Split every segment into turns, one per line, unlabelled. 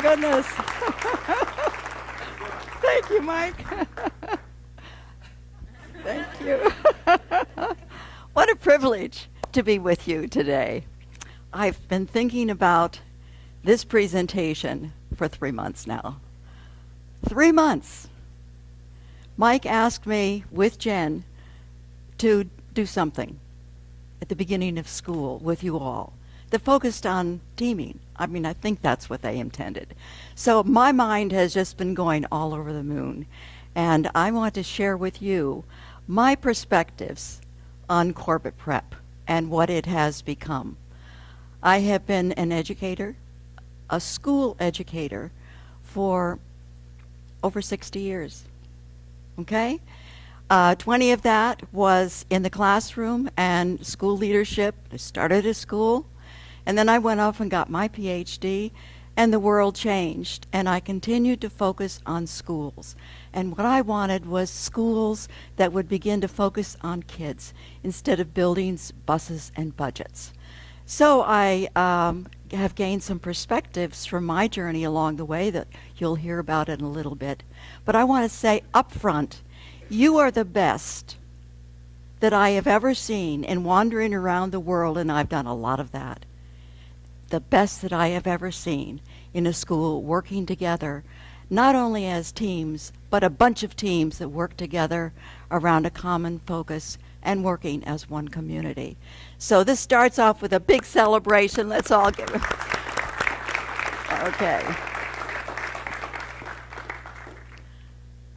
goodness. Thank you, Mike. Thank you. What a privilege to be with you today. I've been thinking about this presentation for 3 months now. 3 months. Mike asked me with Jen to do something at the beginning of school with you all that focused on teaming. I mean, I think that's what they intended. So my mind has just been going all over the moon, and I want to share with you my perspectives on Corbett Prep and what it has become. I have been an educator, a school educator, for over 60 years, okay? 20 of that was in the classroom and school leadership. I started at school, and then I went off and got my PhD, and the world changed, and I continued to focus on schools. And what I wanted was schools that would begin to focus on kids instead of buildings, buses, and budgets. So I have gained some perspectives from my journey along the way that you'll hear about in a little bit. But I want to say up front, you are the best that I have ever seen in wandering around the world, and I've done a lot of that. The best that I have ever seen in a school working together, not only as teams, but a bunch of teams that work together around a common focus and working as one community. So this starts off with a big celebration. Let's all give it. Okay.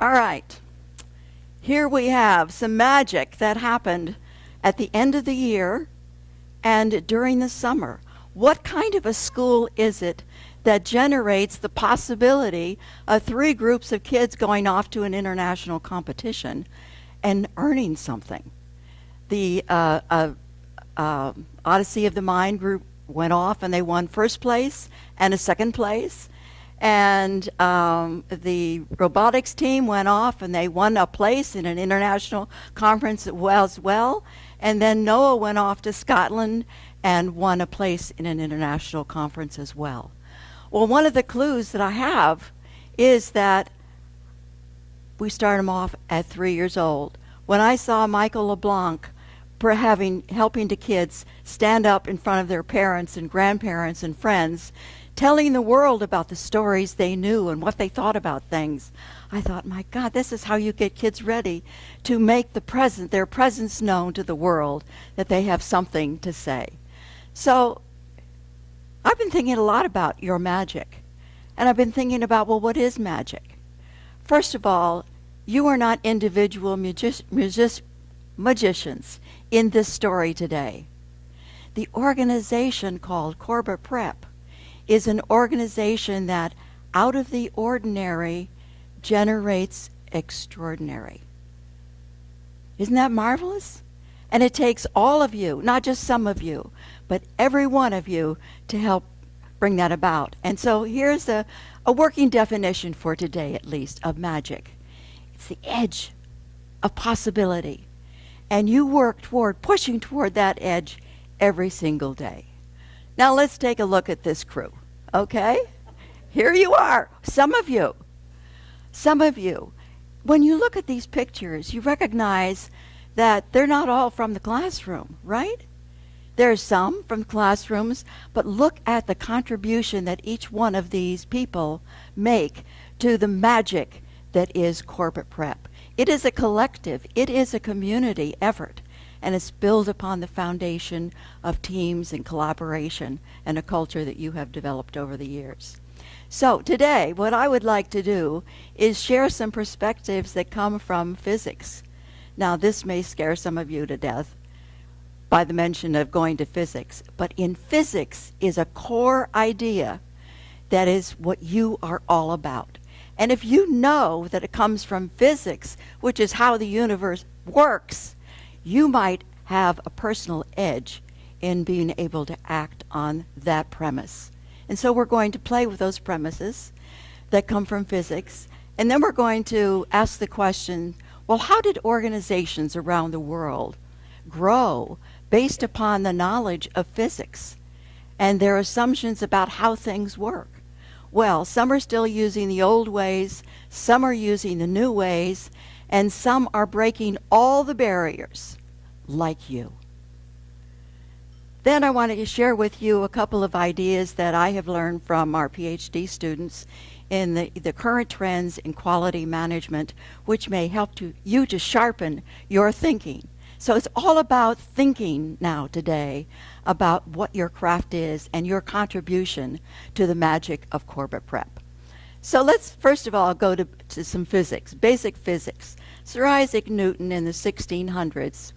All right. Here we have some magic that happened at the end of the year and during the summer. What kind of a school is it that generates the possibility of 3 groups of kids going off to an international competition and earning something? The Odyssey of the Mind group went off and they won first place and a second place. And the robotics team went off and they won a place in an international conference as well. And then Noah went off to Scotland and won a place in an international conference as well. Well, one of the clues that I have is that we start them off at 3 years old. When I saw Michael LeBlanc helping the kids stand up in front of their parents and grandparents and friends, telling the world about the stories they knew and what they thought about things, I thought, my God, this is how you get kids ready to make their presence known to the world, that they have something to say. So I've been thinking a lot about your magic, and I've been thinking about, well, what is magic? First of all, you are not individual magicians in this story today. The organization called Corbett Prep is an organization that, out of the ordinary, generates extraordinary. Isn't that marvelous? And it takes all of you, not just some of you, but every one of you to help bring that about. And so here's a working definition for today, at least, of magic. It's the edge of possibility. And you work pushing toward that edge every single day. Now let's take a look at this crew, okay? Here you are, some of you. When you look at these pictures, you recognize that they're not all from the classroom, right? There's some from classrooms, but look at the contribution that each one of these people make to the magic that is Corbett Prep. It is a collective, it is a community effort, and it's built upon the foundation of teams and collaboration and a culture that you have developed over the years. So today, what I would like to do is share some perspectives that come from physics. Now, this may scare some of you to death by the mention of going to physics, but in physics is a core idea that is what you are all about. And if you know that it comes from physics, which is how the universe works, you might have a personal edge in being able to act on that premise. And so we're going to play with those premises that come from physics, and then we're going to ask the question, well, how did organizations around the world grow based upon the knowledge of physics and their assumptions about how things work? Well, some are still using the old ways, some are using the new ways, and some are breaking all the barriers, like you. Then I wanted to share with you a couple of ideas that I have learned from our PhD students in the current trends in quality management, which may help you to sharpen your thinking. So it's all about thinking now today about what your craft is and your contribution to the magic of Corbett Prep. So let's first of all go to some physics, basic physics. Sir Isaac Newton in the 1600s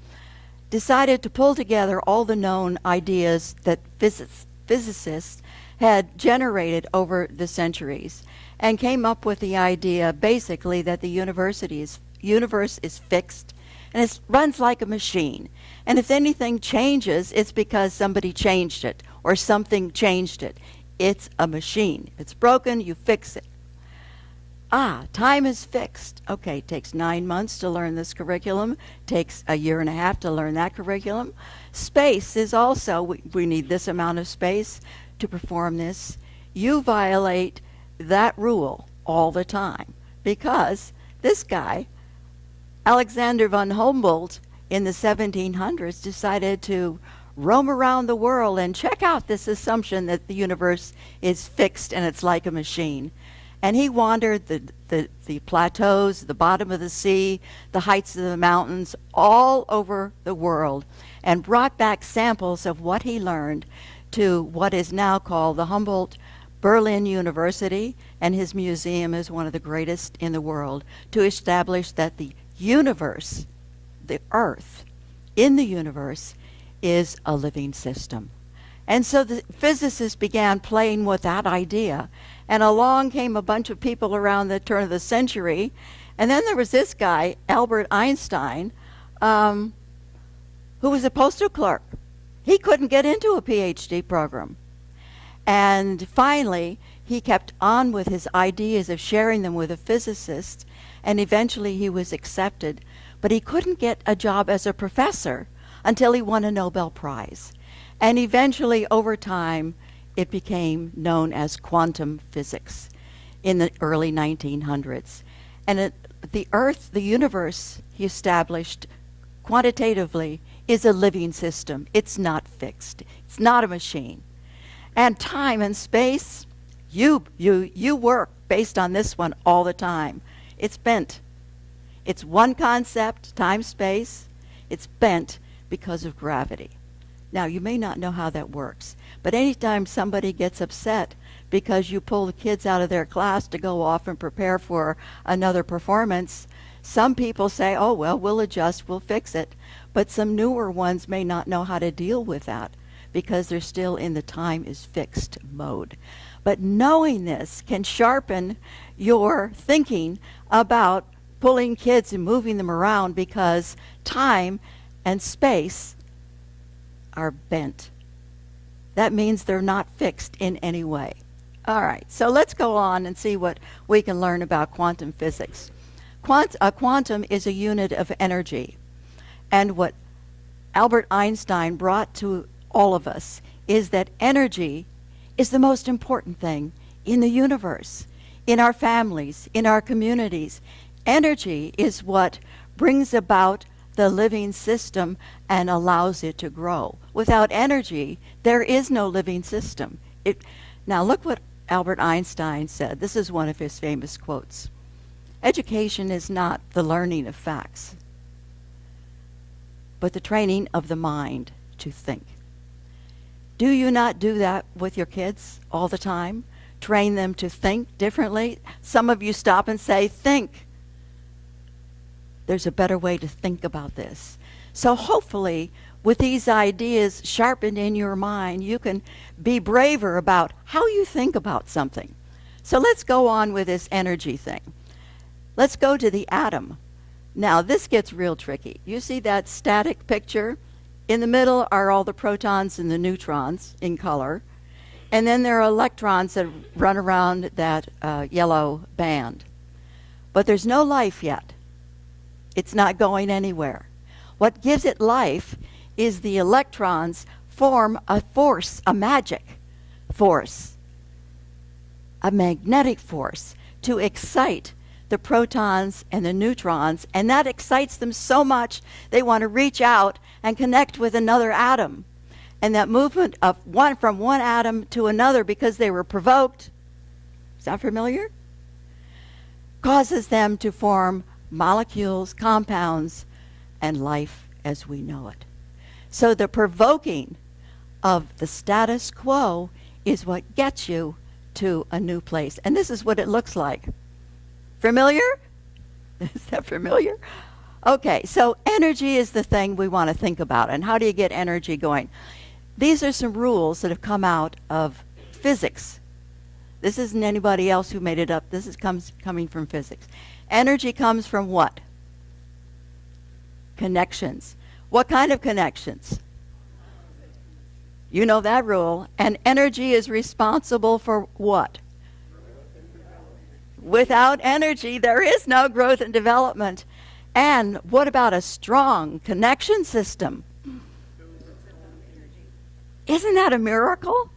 decided to pull together all the known ideas that physicists had generated over the centuries and came up with the idea basically that the universe is fixed and it runs like a machine. And if anything changes, it's because somebody changed it or something changed it. It's a machine. If it's broken, you fix it. Time is fixed. Okay, it takes 9 months to learn this curriculum, takes a year and a half to learn that curriculum. Space is also, we need this amount of space to perform this. You violate that rule all the time because this guy, Alexander von Humboldt, in the 1700s decided to roam around the world and check out this assumption that the universe is fixed and it's like a machine. And he wandered the plateaus, the bottom of the sea, the heights of the mountains, all over the world, and brought back samples of what he learned to what is now called the Humboldt Berlin University, and his museum is one of the greatest in the world, to establish that the universe, the earth in the universe, is a living system. And so the physicists began playing with that idea. And along came a bunch of people around the turn of the century. And then there was this guy, Albert Einstein, who was a postal clerk. He couldn't get into a PhD program. And finally, he kept on with his ideas of sharing them with a physicist. And eventually he was accepted. But he couldn't get a job as a professor until he won a Nobel Prize. And eventually, over time, it became known as quantum physics in the early 1900s. And the Earth, the universe, he established quantitatively, is a living system. It's not fixed. It's not a machine. And time and space, you work based on this one all the time. It's bent. It's one concept, time, space. It's bent because of gravity. Now, you may not know how that works, but anytime somebody gets upset because you pull the kids out of their class to go off and prepare for another performance, some people say, oh, well, we'll adjust, we'll fix it. But some newer ones may not know how to deal with that because they're still in the time is fixed mode. But knowing this can sharpen your thinking about pulling kids and moving them around because time and space are bent. That means they're not fixed in any way. All right, so let's go on and see what we can learn about quantum physics. A quantum is a unit of energy. And what Albert Einstein brought to all of us is that energy is the most important thing in the universe, in our families, in our communities. Energy is what brings about the living system and allows it to grow. Without energy, there is no living system. Now look what Albert Einstein said. This is one of his famous quotes. Education is not the learning of facts, but the training of the mind to think. Do you not do that with your kids all the time? Train them to think differently? Some of you stop and say, think. There's a better way to think about this. So hopefully, with these ideas sharpened in your mind, you can be braver about how you think about something. So let's go on with this energy thing. Let's go to the atom. Now, this gets real tricky. You see that static picture? In the middle are all the protons and the neutrons in color. And then there are electrons that run around that yellow band. But there's no life yet. It's not going anywhere. What gives it life is the electrons form a force, a magic force. a magnetic force to excite the protons and the neutrons, and that excites them so much they want to reach out and connect with another atom. And that movement of one from one atom to another because they were provoked, is that familiar? Causes them to form molecules, compounds, and life as we know it. So the provoking of the status quo is what gets you to a new place. And this is what it looks like. Familiar? Is that familiar? Okay, so energy is the thing we want to think about. And how do you get energy going? These are some rules that have come out of physics. This isn't anybody else who made it up. This is coming from physics. Energy comes from what? Connections. What kind of connections? You know that rule. And energy is responsible for what? Without energy, there is no growth and development. And what about a strong connection system? Isn't that a miracle?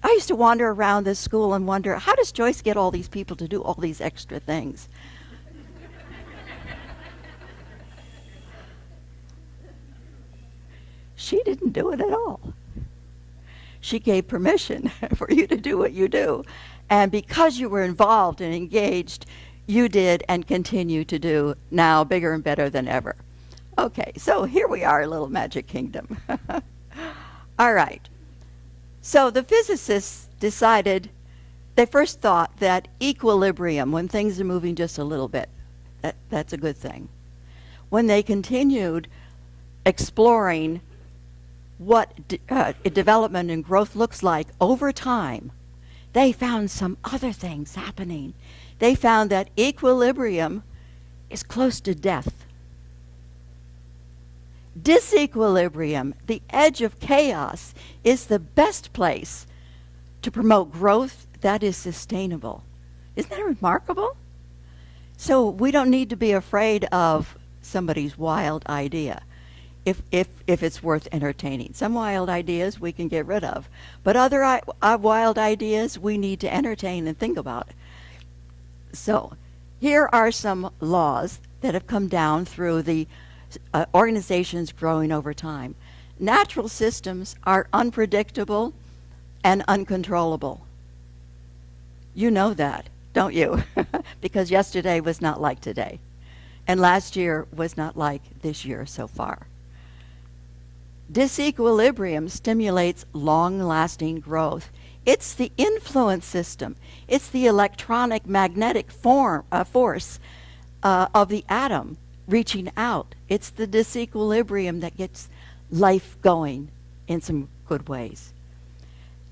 I used to wander around this school and wonder, how does Joyce get all these people to do all these extra things? She didn't do it at all. She gave permission for you to do what you do. And because you were involved and engaged, you did and continue to do now bigger and better than ever. Okay, so here we are, little magic kingdom. All right. So the physicists decided, they first thought that equilibrium, when things are moving just a little bit, that's a good thing. When they continued exploring what development and growth looks like over time, they found some other things happening. They found that equilibrium is close to death. Disequilibrium, the edge of chaos, is the best place to promote growth that is sustainable. Isn't that remarkable? So we don't need to be afraid of somebody's wild idea if it's worth entertaining. Some wild ideas we can get rid of, but other wild ideas we need to entertain and think about. So here are some laws that have come down through the organizations growing over time. Natural systems are unpredictable and uncontrollable. You know that, don't you? Because yesterday was not like today. And last year was not like this year so far. Disequilibrium stimulates long-lasting growth. It's the influence system. It's the electronic magnetic force of the atom reaching out. It's the disequilibrium that gets life going in some good ways.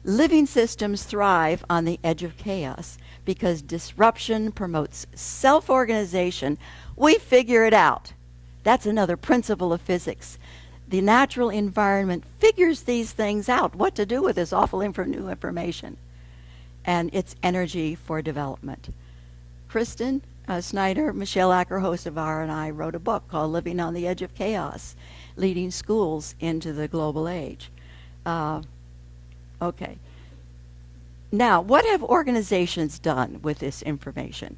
Living systems thrive on the edge of chaos because disruption promotes self-organization. We figure it out. That's another principle of physics. The natural environment figures these things out, what to do with this awful new information. And it's energy for development. Karolyn Snyder, Michelle Acker-Hocevar, and I wrote a book called Living on the Edge of Chaos, Leading Schools into the Global Age. Okay. Now, what have organizations done with this information?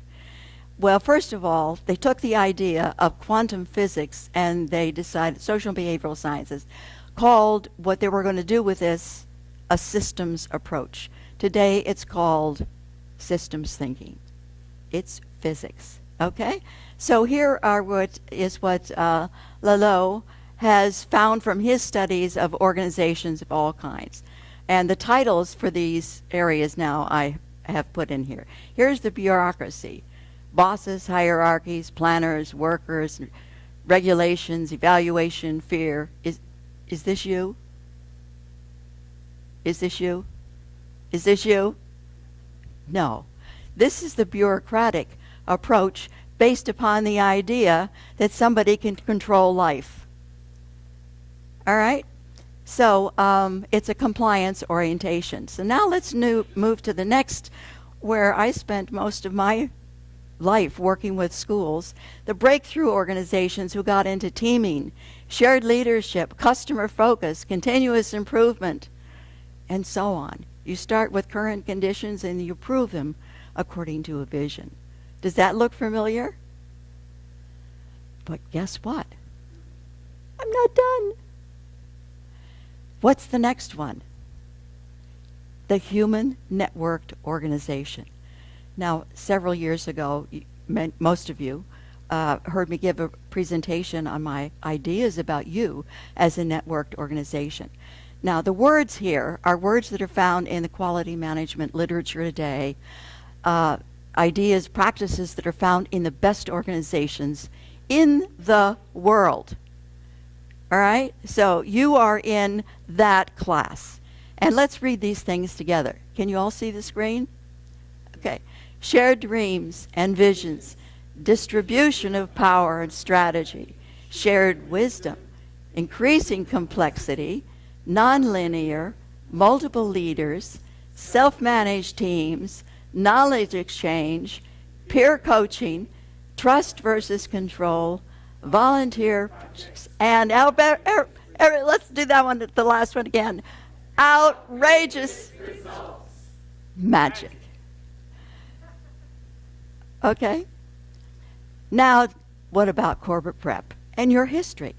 Well, first of all, they took the idea of quantum physics and they decided, social and behavioral sciences, called what they were going to do with this a systems approach. Today, it's called systems thinking. It's physics, okay? So here are what Lalo has found from his studies of organizations of all kinds. And the titles for these areas now I have put in here. Here's the bureaucracy. Bosses, hierarchies, planners, workers, regulations, evaluation, fear. Is this you? Is this you? Is this you? No. This is the bureaucratic approach based upon the idea that somebody can control life. All right? So it's a compliance orientation. So now let's move to the next, where I spent most of my life working with schools, the breakthrough organizations who got into teaming, shared leadership, customer focus, continuous improvement, and so on. You start with current conditions and you improve them according to a vision. Does that look familiar? But guess what? I'm not done. What's the next one? The Human Networked Organization. Now, several years ago, most of you heard me give a presentation on my ideas about you as a networked organization. Now, the words here are words that are found in the quality management literature today, ideas, practices that are found in the best organizations in the world. All right? So you are in that class. And let's read these things together. Can you all see the screen? Okay. Shared dreams and visions, distribution of power and strategy, shared wisdom, increasing complexity, nonlinear, multiple leaders, self-managed teams, knowledge exchange, peer coaching, trust versus control, volunteer, and let's do that one, the last one again. Outrageous results. Magic. Okay. Now, what about Corbett Prep and your history?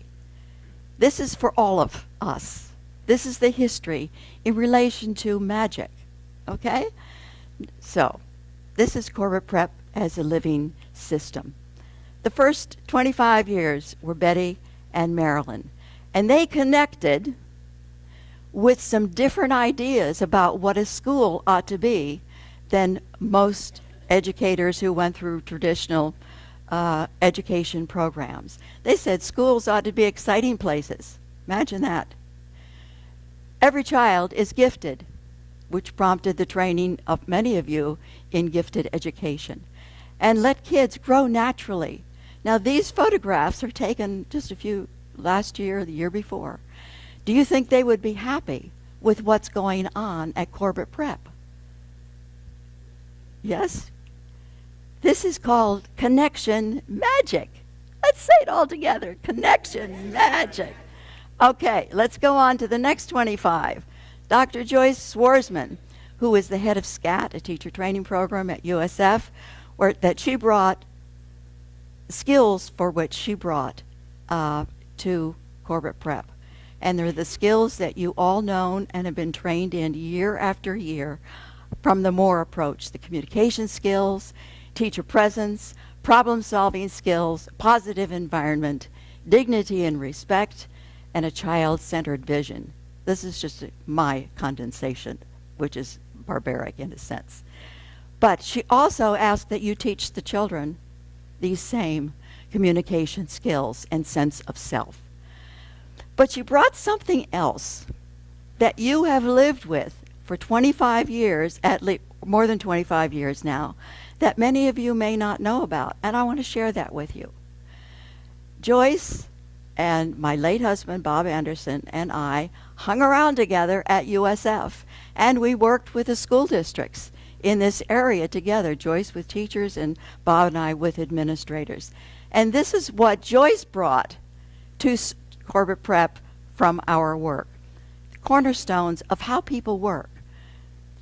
This is for all of us. This is the history in relation to magic. Okay? So, this is Corbett Prep as a living system. The first 25 years were Betty and Marilyn, and they connected with some different ideas about what a school ought to be than most educators who went through traditional education programs. They said schools ought to be exciting places. Imagine that. Every child is gifted, which prompted the training of many of you in gifted education. And let kids grow naturally. Now, these photographs are taken just a few last year or the year before. Do you think they would be happy with what's going on at Corbett Prep? Yes? This is called connection magic. Let's say it all together. Connection magic. Okay, let's go on to the next 25. Dr. Joyce Swarsman, who is the head of SCAT, a teacher training program at USF, that she brought skills for which she brought to Corbett Prep. And they're the skills that you all know and have been trained in year after year from the MORE approach, the communication skills, teacher presence, problem-solving skills, positive environment, dignity and respect, and a child-centered vision. This is just my condensation, which is barbaric in a sense. But she also asked that you teach the children these same communication skills and sense of self. But she brought something else that you have lived with for 25 years, at least more than 25 years now, that many of you may not know about, and I want to share that with you. Joyce and my late husband, Bob Anderson, and I hung around together at USF, and we worked with the school districts in this area together, Joyce with teachers and Bob and I with administrators. And this is what Joyce brought to Corbett Prep from our work. Cornerstones of how people work.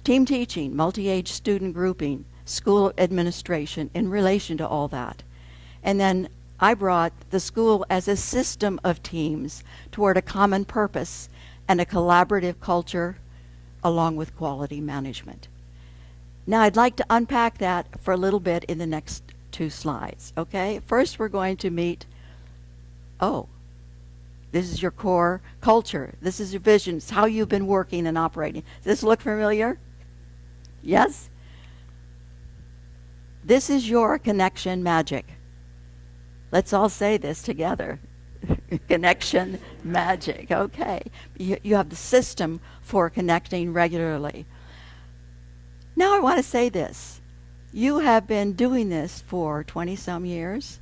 Team teaching, multi-age student grouping, school administration in relation to all that. And then I brought the school as a system of teams toward a common purpose and a collaborative culture along with quality management. Now I'd like to unpack that for a little bit in the next 2 slides, okay? First we're going to meet, this is your core culture. This is your vision. It's how you've been working and operating. Does this look familiar? Yes? This is your connection magic. Let's all say this together. Connection magic. Okay. You have the system for connecting regularly. Now I want to say this. You have been doing this for 20-some years.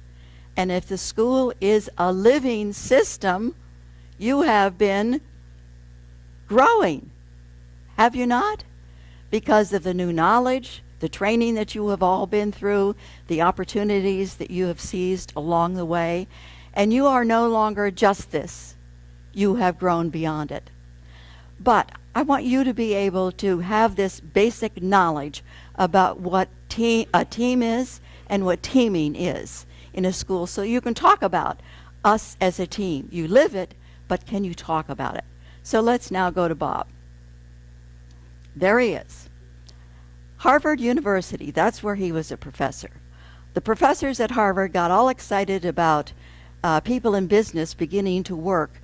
And if the school is a living system, you have been growing. Have you not? Because of the new knowledge, the training that you have all been through, the opportunities that you have seized along the way, and you are no longer just this. You have grown beyond it. But I want you to be able to have this basic knowledge about what a team is and what teaming is in a school, so you can talk about us as a team. You live it, but can you talk about it? So let's now go to Bob. There he is. Harvard University, that's where he was a professor. The professors at Harvard got all excited about people in business beginning to work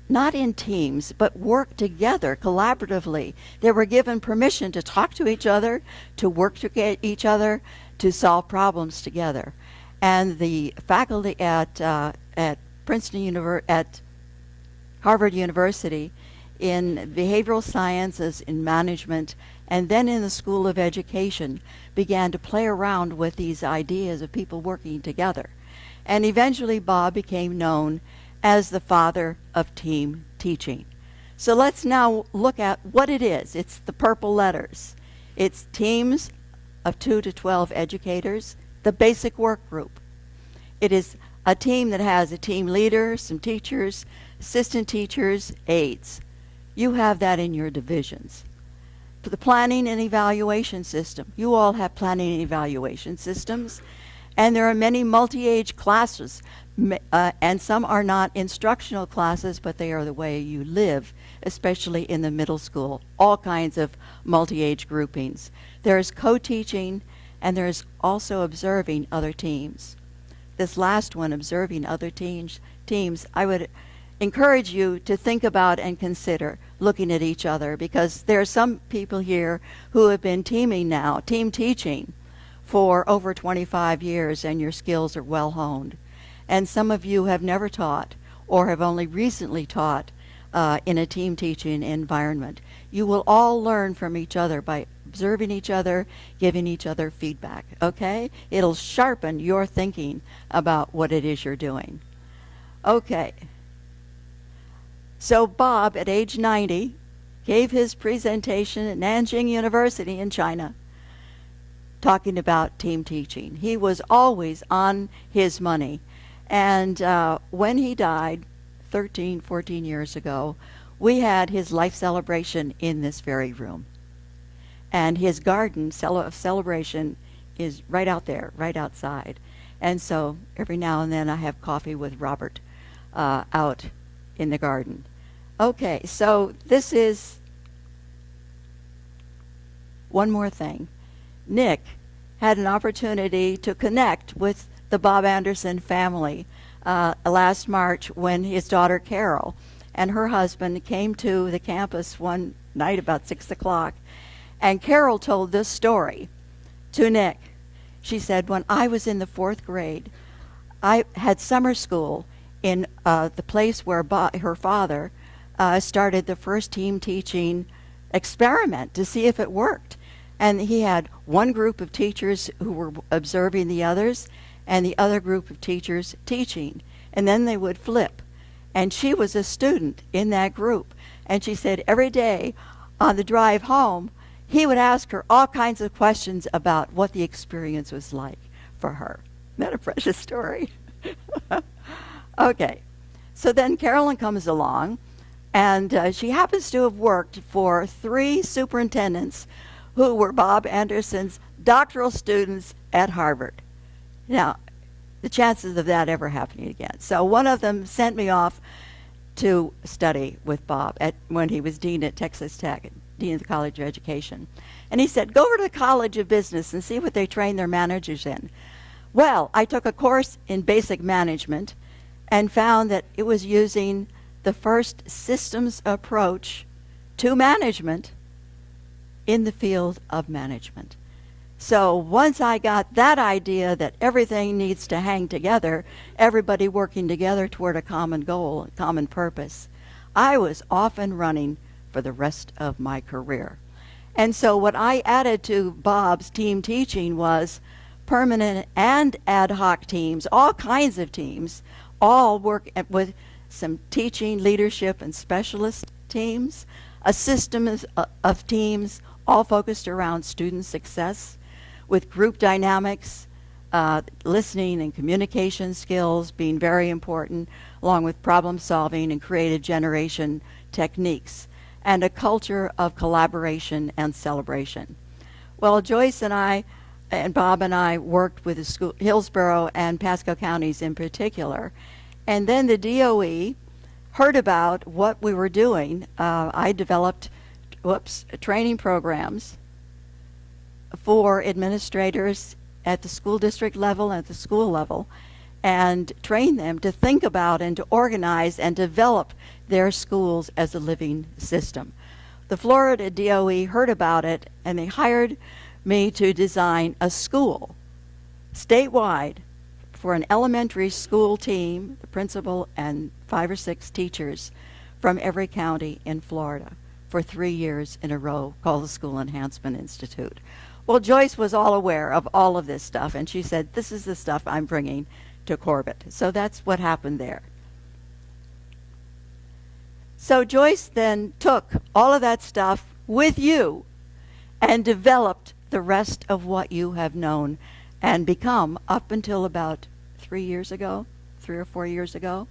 not in teams, but work together collaboratively. They were given permission to talk to each other, to work to each other, to solve problems together. And the faculty at Harvard University in behavioral sciences, in management, and then in the School of Education began to play around with these ideas of people working together. And eventually Bob became known as the father of team teaching. So let's now look at what it is. It's the purple letters. It's teams of 2 to 12 educators, the basic work group. It is a team that has a team leader, some teachers, assistant teachers, aides. You have that in your divisions. For the planning and evaluation system, you all have planning and evaluation systems, and there are many multi-age classes, and some are not instructional classes, but they are the way you live, especially in the middle school, all kinds of multi-age groupings. There is co-teaching, and there is also observing other teams. This last one, observing other teams, I would encourage you to think about and consider looking at each other, because there are some people here who have been team teaching for over 25 years, and your skills are well honed. And some of you have never taught or have only recently taught in a team teaching environment. You will all learn from each other by observing each other, giving each other feedback, okay? It'll sharpen your thinking about what it is you're doing. Okay. So Bob, at age 90, gave his presentation at Nanjing University in China, talking about team teaching. He was always on his money. And when he died 13, 14 years ago, we had his life celebration in this very room. And his garden of celebration is right out there, right outside. And so every now and then I have coffee with Robert out in the garden. Okay, so this is one more thing. Nick had an opportunity to connect with the Bob Anderson family last March when his daughter Carol and her husband came to the campus one night about 6 o'clock. And Carol told this story to Nick. She said, when I was in the 4th grade, I had summer school in the place where her father started the first team teaching experiment to see if it worked. And he had one group of teachers who were observing the others, and the other group of teachers teaching. And then they would flip. And she was a student in that group. And she said every day on the drive home, he would ask her all kinds of questions about what the experience was like for her. Isn't that a precious story? Okay. So then Karolyn comes along, and she happens to have worked for 3 superintendents who were Bob Anderson's doctoral students at Harvard. Now, the chances of that ever happening again. So one of them sent me off to study with Bob when he was dean at Texas Tech, dean of the College of Education. And he said, go over to the College of Business and see what they train their managers in. Well, I took a course in basic management and found that it was using the first systems approach to management in the field of management. So once I got that idea that everything needs to hang together, everybody working together toward a common goal, a common purpose, I was off and running for the rest of my career. And so what I added to Bob's team teaching was permanent and ad hoc teams, all kinds of teams, all work with some teaching, leadership, and specialist teams, a system of teams all focused around student success, with group dynamics, listening and communication skills being very important, along with problem solving and creative generation techniques, and a culture of collaboration and celebration. Well, Joyce and I and Bob and I worked with the school, Hillsborough and Pasco counties in particular. And then the DOE heard about what we were doing. I developed training programs for administrators at the school district level and at the school level, and train them to think about and to organize and develop their schools as a living system. The Florida DOE heard about it, and they hired me to design a school statewide for an elementary school team, the principal and 5 or 6 teachers from every county in Florida for 3 years in a row, called the School Enhancement Institute. Well, Joyce was all aware of all of this stuff, and she said, this is the stuff I'm bringing to Corbett. So that's what happened there. So Joyce then took all of that stuff with you and developed the rest of what you have known and become up until about 3 or 4 years ago.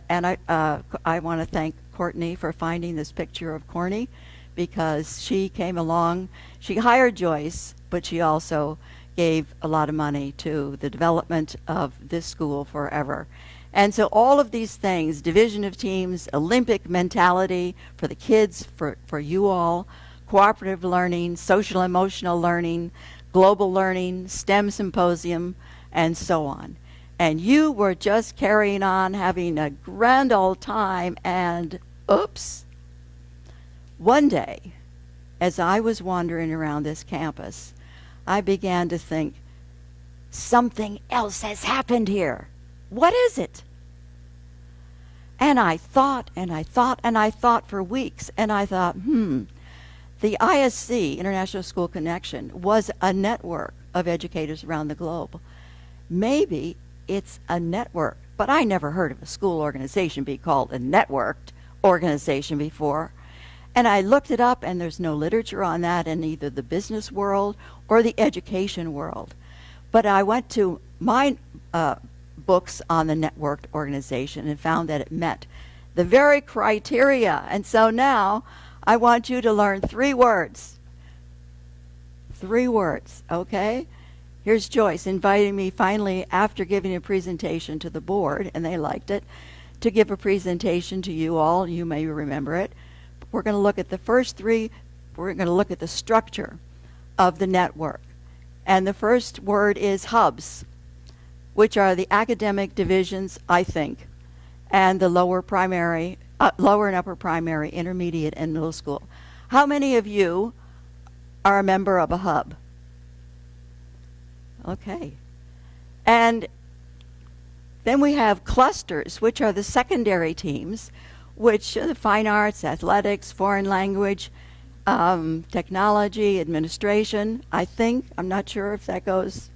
And I want to thank Courtney for finding this picture of Corny, because she came along. She hired Joyce, but she also gave a lot of money to the development of this school forever. And so all of these things, division of teams, Olympic mentality for the kids, for you all, cooperative learning, social emotional learning, global learning, STEM symposium, and so on. And you were just carrying on, having a grand old time, and oops. One day, as I was wandering around this campus, I began to think, something else has happened here. What is it? And I thought and I thought and I thought for weeks, and I thought, the ISC, International School Connection, was a network of educators around the globe. Maybe it's a network, but I never heard of a school organization be called a networked organization before. And I looked it up, and there's no literature on that in either the business world or the education world. But I went to my books on the networked organization and found that it met the very criteria. And so now I want you to learn 3 words. 3 words, okay? Here's Joyce inviting me finally, after giving a presentation to the board, and they liked it, to give a presentation to you all. You may remember it. We're going to look at the first 3. We're going to look at the structure of the network. And the first word is hubs, which are the academic divisions, I think, and the lower and upper primary, intermediate, and middle school. How many of you are a member of a hub? Okay. And then we have clusters, which are the secondary teams, which are the fine arts, athletics, foreign language, technology, administration, I think. I'm not sure if that goes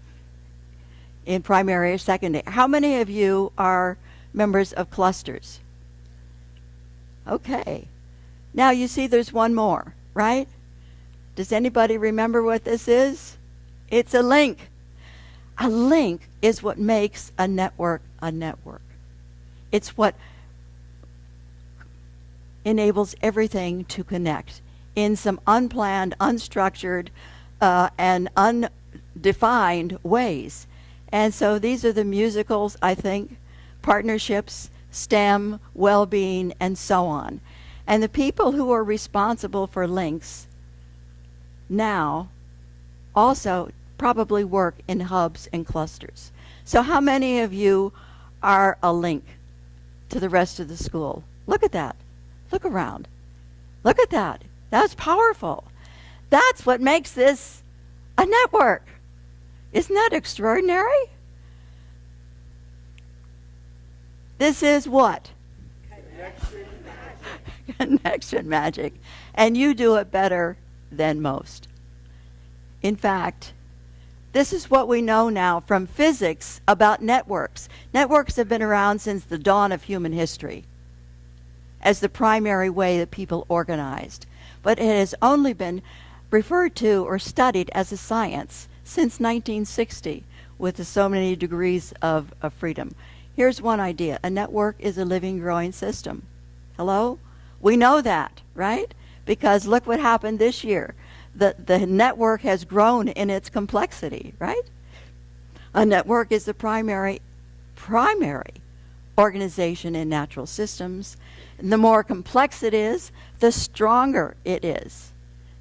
in primary or secondary. How many of you are members of clusters? Okay. Now you see there's one more, right? Does anybody remember what this is? It's a link. A link is what makes a network a network. It's what enables everything to connect in some unplanned, unstructured, and undefined ways. And so these are the musicals, I think, partnerships, STEM, well-being, and so on. And the people who are responsible for links now also probably work in hubs and clusters. So how many of you are a link to the rest of the school? Look at that. Look around. Look at that. That's powerful. That's what makes this a network. Isn't that extraordinary? This is what?
Connection magic.
Connection magic. And you do it better than most. In fact, this is what we know now from physics about networks. Networks have been around since the dawn of human history as the primary way that people organized. But it has only been referred to or studied as a science since 1960 with the so many degrees of freedom. Here's one idea. A network is a living, growing system. Hello? We know that, right? Because look what happened this year. the network has grown in its complexity, right? A network is the primary organization in natural systems. And the more complex it is, the stronger it is.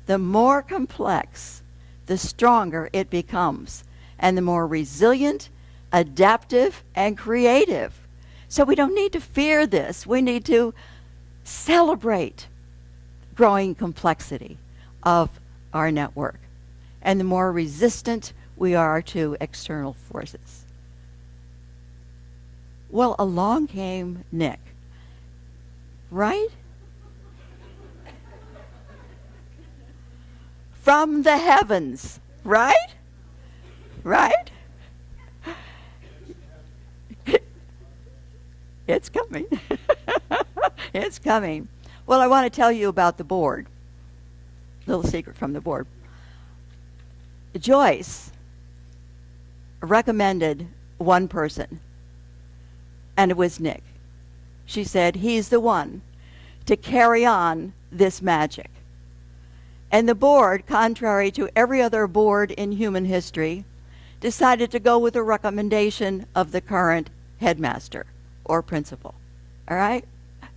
The more complex, the stronger it becomes, and the more resilient, adaptive, and creative. So we don't need to fear this. We need to celebrate growing complexity of our network, and the more resistant we are to external forces. Well, along came Nick, right? From the heavens, right? Right? It's coming. It's coming. Well, I want to tell you about the board. Little secret from the board. Joyce recommended one person, and it was Nick. She said, he's the one to carry on this magic. And the board, contrary to every other board in human history, decided to go with the recommendation of the current headmaster or principal. All right?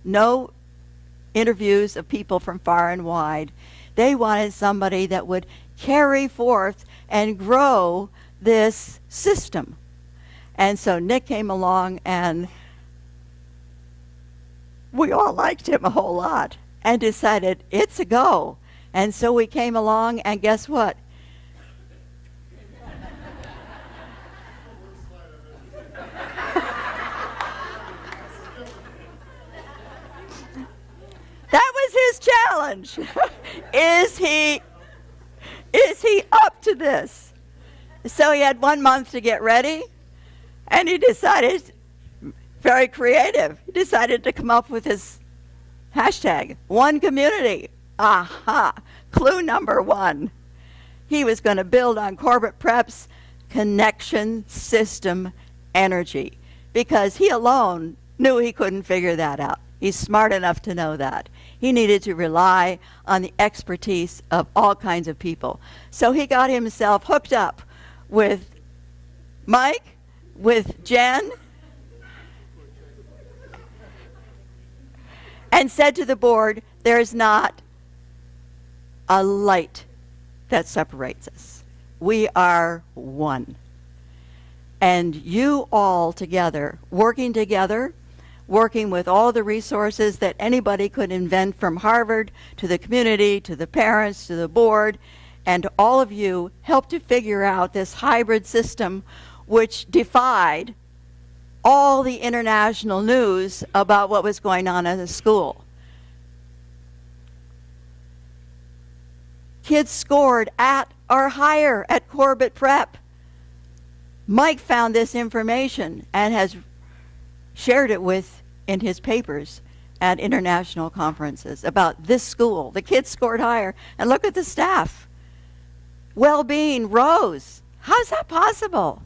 No interviews of people from far and wide. They wanted somebody that would carry forth and grow this system. And so Nick came along, and we all liked him a whole lot and decided it's a go. And so we came along, and guess what? That was his challenge. Is he up to this? So he had 1 month to get ready, and he decided, very creative, he decided to come up with his hashtag, One Community. Aha! Clue number 1. He was going to build on Corbett Prep's connection system energy, because he alone knew he couldn't figure that out. He's smart enough to know that. He needed to rely on the expertise of all kinds of people. So he got himself hooked up with Mike, with Jen, and said to the board, there's not a light that separates us. We are one. And you all together, working with all the resources that anybody could invent, from Harvard to the community, to the parents, to the board, and all of you helped to figure out this hybrid system which defied all the international news about what was going on at the school. Kids scored at or higher at Corbett Prep. Mike found this information and has shared it in his papers at international conferences about this school. The kids scored higher. And look at the staff. Well-being rose. How's that possible?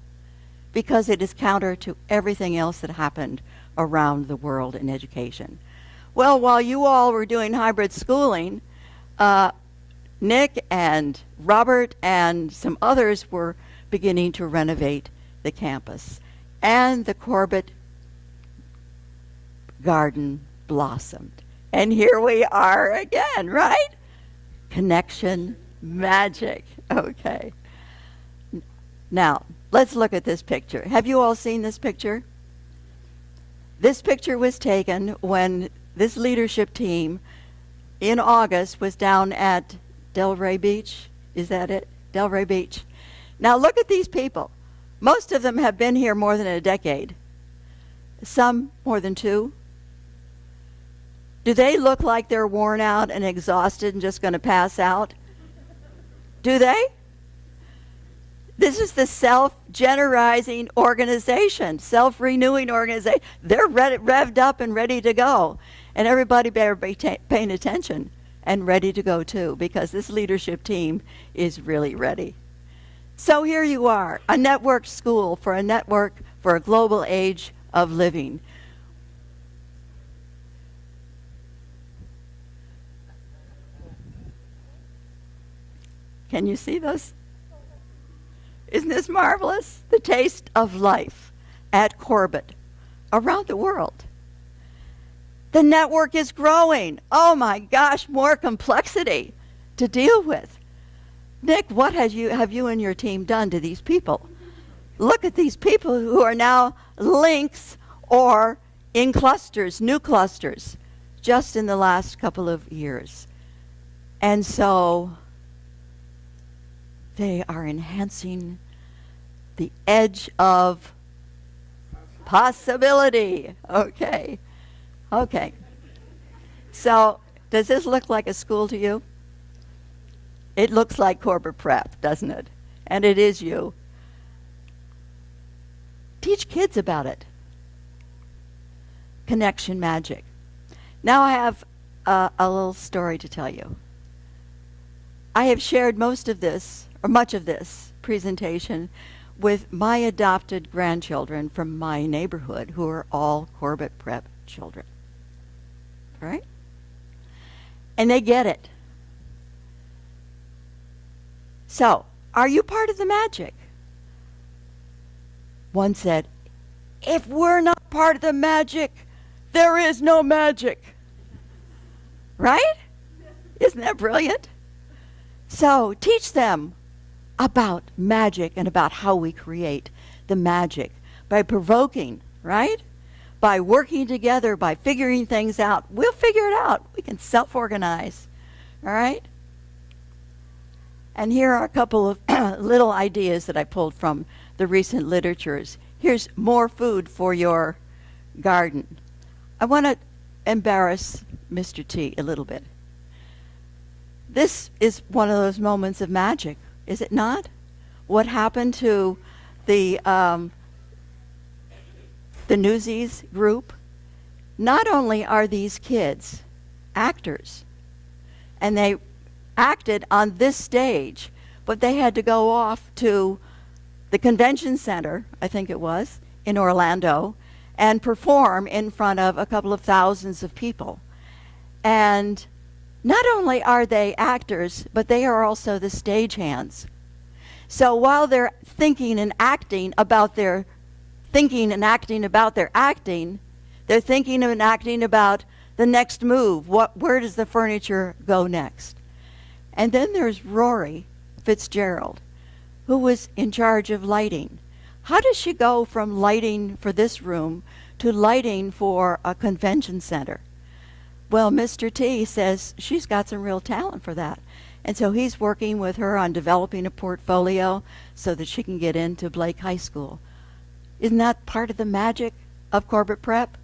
Because it is counter to everything else that happened around the world in education. Well, while you all were doing hybrid schooling, Nick and Robert and some others were beginning to renovate the campus. And the Corbett garden blossomed. And here we are again, right? Connection, magic. Okay. Now, let's look at this picture. Have you all seen this picture? This picture was taken when this leadership team in August was down at Delray Beach. Is that it? Delray Beach. Now look at these people. Most of them have been here more than a decade. Some more than 2. Do they look like they're worn out and exhausted and just going to pass out? Do they? This is the self-generizing organization, self-renewing organization. They're revved up and ready to go. And everybody better be paying attention and ready to go too, because this leadership team is really ready. So here you are, a network school for a global age of living. Can you see those? Isn't this marvelous? The taste of life at Corbett around the world. The network is growing. Oh my gosh, more complexity to deal with. Nick, what have you and your team done to these people? Look at these people who are now links or in clusters, new clusters, just in the last couple of years. And so they are enhancing the edge of possibility. Okay. So does this look like a school to you? It looks like Corbett Prep, doesn't it? And it is you. Teach kids about it. Connection magic. Now I have a little story to tell you. I have shared most of this, or much of this presentation with my adopted grandchildren from my neighborhood who are all Corbett Prep children. Right? And they get it. So, are you part of the magic? One said, if we're not part of the magic, there is no magic. Right? Isn't that brilliant? So, teach them about magic and about how we create the magic by provoking, right? By working together, by figuring things out. We'll figure it out. We can self-organize, all right? And here are a couple of little ideas that I pulled from the recent literatures. Here's more food for your garden. I want to embarrass Mr. T a little bit. This is one of those moments of magic, is it not? What happened to the Newsies group? Not only are these kids actors, and they acted on this stage, but they had to go off to the convention center, I think it was, in Orlando, and perform in front of a couple of thousands of people. And not only are they actors, but they are also the stagehands. So while they're thinking and acting about their acting, they're thinking and acting about the next move. Where does the furniture go next? And then there's Rory Fitzgerald, who was in charge of lighting. How does she go from lighting for this room to lighting for a convention center? Well, Mr. T says she's got some real talent for that. And so he's working with her on developing a portfolio so that she can get into Blake High School. Isn't that part of the magic of Corbett Prep?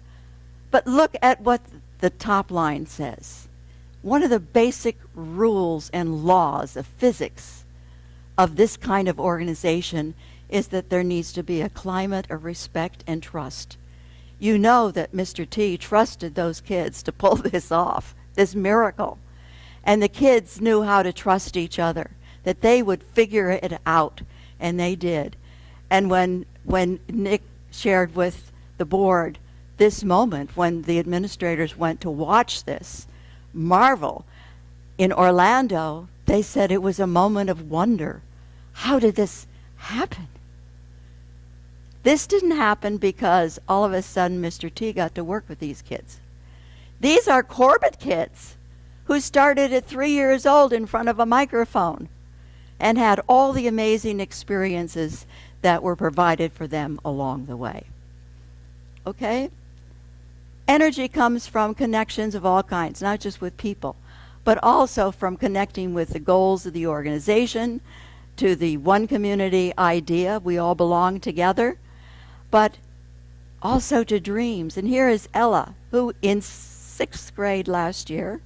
But look at what the top line says. One of the basic rules and laws of physics of this kind of organization is that there needs to be a climate of respect and trust. You know that Mr. T trusted those kids to pull this off, this miracle. And the kids knew how to trust each other, that they would figure it out, and they did. And when Nick shared with the board this moment, when the administrators went to watch this marvel in Orlando, they said it was a moment of wonder. How did this happen? This didn't happen because all of a sudden Mr. T got to work with these kids. These are Corbett kids who started at 3 years old in front of a microphone and had all the amazing experiences that were provided for them along the way. Okay? Energy comes from connections of all kinds, not just with people, but also from connecting with the goals of the organization, to the one community idea, we all belong together, but also to dreams. And here is Ella, who in 6th grade last year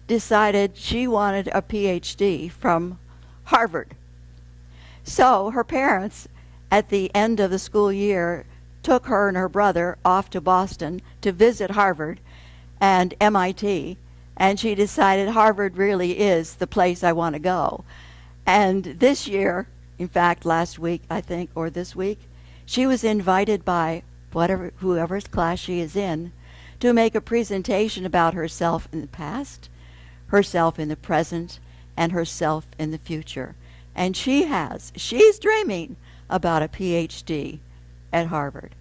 decided she wanted a PhD from Harvard. So her parents, at the end of the school year, took her and her brother off to Boston to visit Harvard and MIT, and she decided Harvard really is the place I want to go. And this year, in fact, last week, I think, or this week, she was invited by whoever's class she is in to make a presentation about herself in the past, herself in the present, and herself in the future. And she's dreaming about a PhD at Harvard.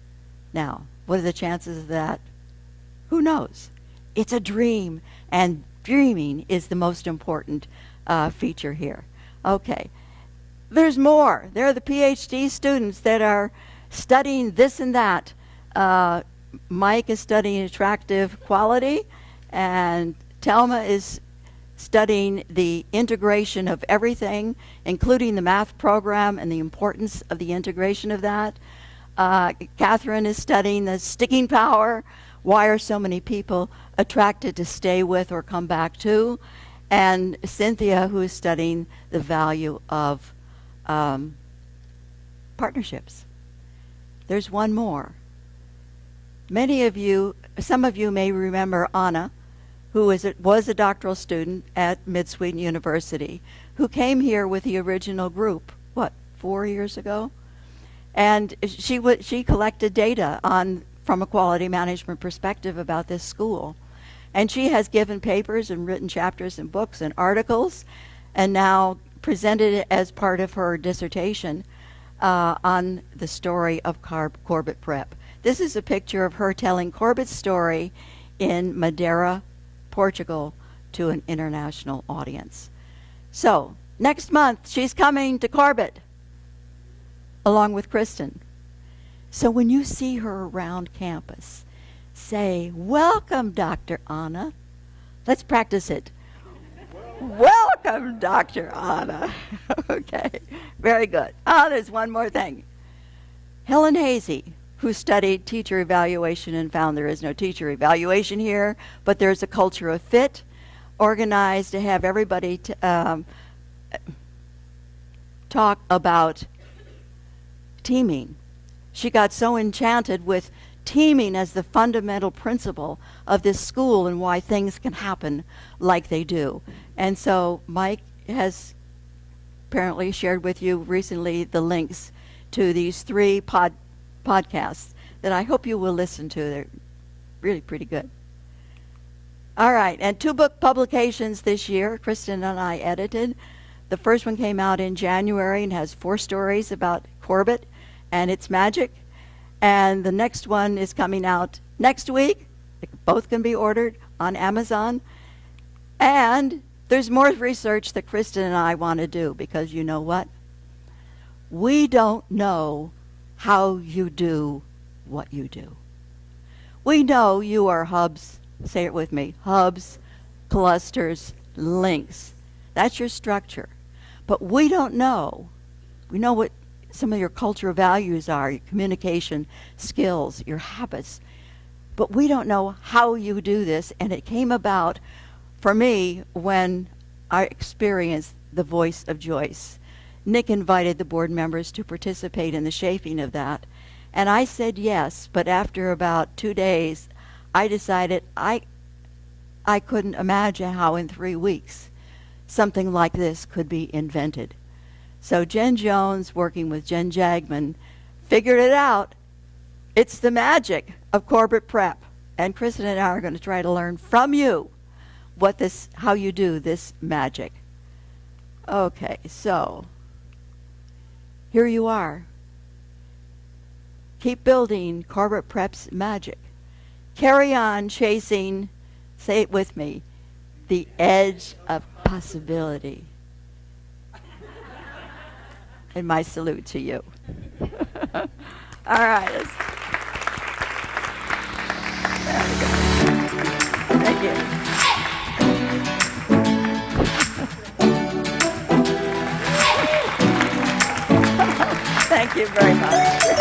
Now, what are the chances of that? Who knows? It's a dream, and dreaming is the most important feature here. Okay, there's more. There are the PhD students that are studying this and that. Mike is studying attractive quality, and Telma is studying the integration of everything, including the math program and the importance of the integration of that. Catherine is studying the sticking power. Why are so many people attracted to stay with or come back to? And Cynthia, who is studying the value of partnerships. There's one more. Some of you may remember Anna, who was a doctoral student at Mid-Sweden University, who came here with the original group, 4 years ago? And she collected data from a quality management perspective about this school. And she has given papers and written chapters and books and articles, and now presented it as part of her dissertation on the story of Corbett Prep. This is a picture of her telling Corbett's story in Madeira, Portugal, to an international audience. So, next month, she's coming to Corbett, along with Kristen. So when you see her around campus, say, "Welcome, Dr. Anna." Let's practice it. Welcome, Dr. Anna. Okay, very good. There's one more thing. Helen Hazy, who studied teacher evaluation and found there is no teacher evaluation here, but there's a culture of fit, organized to have everybody talk about teaming. She got so enchanted with teaming as the fundamental principle of this school and why things can happen like they do. And so Mike has apparently shared with you recently the links to these 3 podcasts that I hope you will listen to. They're really pretty good. All right, and 2 book publications this year, Kristen and I edited. The first one came out in January and has 4 stories about Corbett and its magic. And the next one is coming out next week. Both can be ordered on Amazon. And there's more research that Kristen and I want to do, because you know what? We don't know how you do what you do. We know you are hubs, say it with me, hubs, clusters, links. That's your structure. But we don't know. We know what some of your cultural values are, your communication skills, your habits. But we don't know how you do this, and it came about for me when I experienced the voice of Joyce. Nick invited the board members to participate in the shaping of that, and I said yes, but after about 2 days, I decided I couldn't imagine how in 3 weeks something like this could be invented. So Jen Jones, working with Jen Jagman, figured it out. It's the magic of Corbett Prep. And Kristen and I are going to try to learn from you how you do this magic. Okay, so here you are. Keep building Corbett Prep's magic. Carry on chasing, say it with me, the edge of possibility. And my salute to you. All right. There we go. Thank you. Thank you very much.